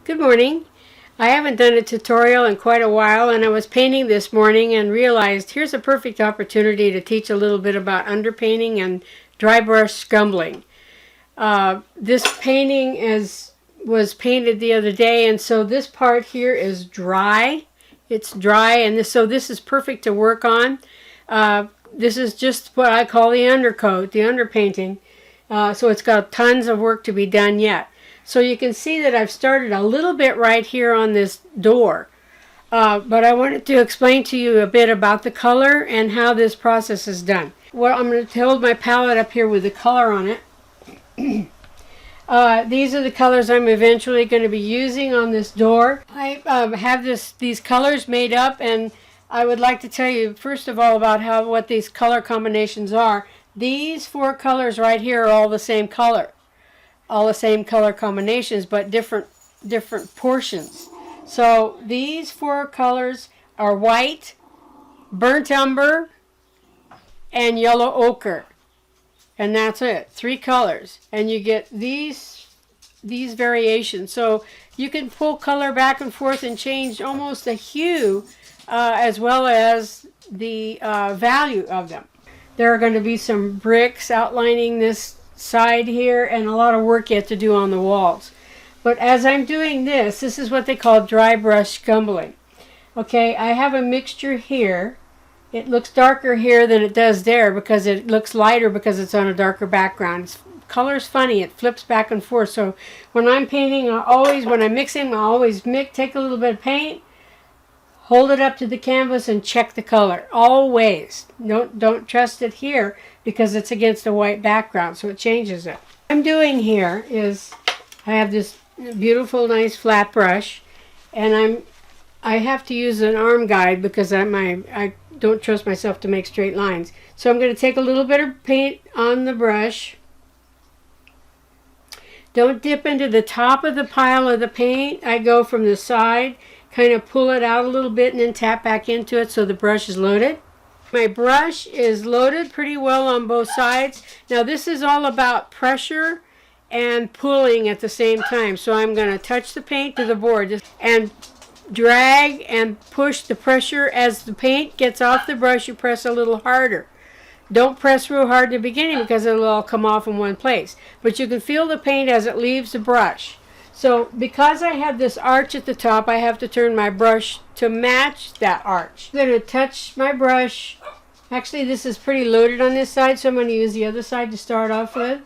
Good morning. I haven't done a tutorial in quite a while, and I was painting this morning and realized here's a perfect opportunity to teach a little bit about underpainting and dry brush scumbling. This painting was painted the other day, and so this part here is dry. It's dry, and so this is perfect to work on. This is just what I call the undercoat, the underpainting. So it's got tons of work to be done yet. So you can see that I've started a little bit right here on this door. But I wanted to explain to you a bit about the color and how this process is done. Well, I'm going to hold my palette up here with the color on it. These are the colors I'm eventually going to be using on this door. I have these colors made up, and I would like to tell you first of all about what these color combinations are. These four colors right here are all the same color. All the same color combinations, but different portions. So these four colors are white, burnt umber, and yellow ochre. And that's it. 3 colors. And you get these variations. So you can pull color back and forth and change almost the hue as well as the value of them. There are going to be some bricks outlining this side here and a lot of work yet to do on the walls. But as I'm doing this is what they call dry brush scumbling. Okay, I have a mixture here. It looks darker here than it does there because it looks lighter because it's on a darker background. Color's funny, it flips back and forth. So when I'm painting, when I'm mixing, I always take a little bit of paint, hold it up to the canvas and check the color. Always. Don't trust it here because it's against a white background, so it changes it. What I'm doing here is I have this beautiful, nice flat brush, and I have to use an arm guide because I don't trust myself to make straight lines. So I'm going to take a little bit of paint on the brush. Don't dip into the top of the pile of the paint. I go from the side, kind of pull it out a little bit and then tap back into it so the brush is loaded. My brush is loaded pretty well on both sides. Now this is all about pressure and pulling at the same time. So I'm going to touch the paint to the board and drag and push the pressure. As the paint gets off the brush, you press a little harder. Don't press real hard in the beginning because it'll all come off in one place. But you can feel the paint as it leaves the brush. So because I have this arch at the top, I have to turn my brush to match that arch. I'm going to touch my brush. Actually, this is pretty loaded on this side, so I'm going to use the other side to start off with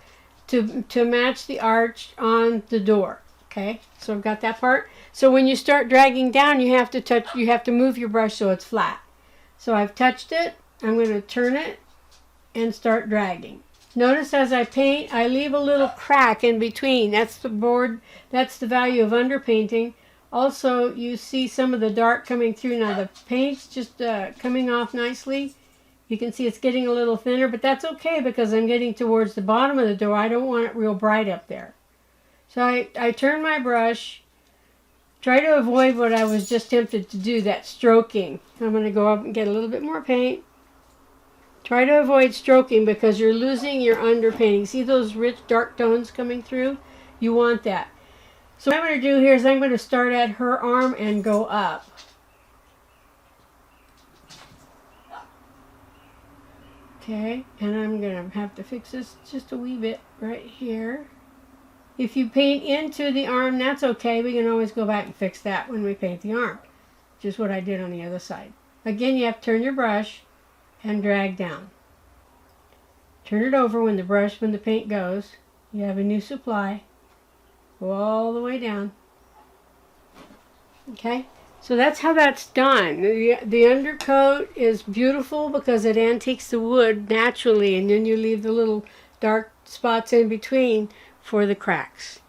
to match the arch on the door. Okay, so I've got that part. So when you start dragging down, you have to move your brush so it's flat. So I've touched it. I'm going to turn it and start dragging. Notice as I paint, I leave a little crack in between. That's the board. That's the value of underpainting. Also, you see some of the dark coming through. Now the paint's just coming off nicely. You can see it's getting a little thinner, but that's okay because I'm getting towards the bottom of the door. I don't want it real bright up there. So I turn my brush, try to avoid what I was just tempted to do, that stroking. I'm going to go up and get a little bit more paint. Try to avoid stroking because you're losing your underpainting. See those rich dark tones coming through? You want that. So what I'm going to do here is I'm going to start at her arm and go up. Okay, and I'm going to have to fix this just a wee bit right here. If you paint into the arm, that's okay. We can always go back and fix that when we paint the arm. Just what I did on the other side. Again, you have to turn your brush and drag down. Turn it over when the paint goes. You have a new supply. Go all the way down. Okay, so that's how that's done. The undercoat is beautiful because it antiques the wood naturally, and then you leave the little dark spots in between for the cracks.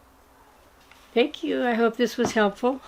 Thank you. I hope this was helpful.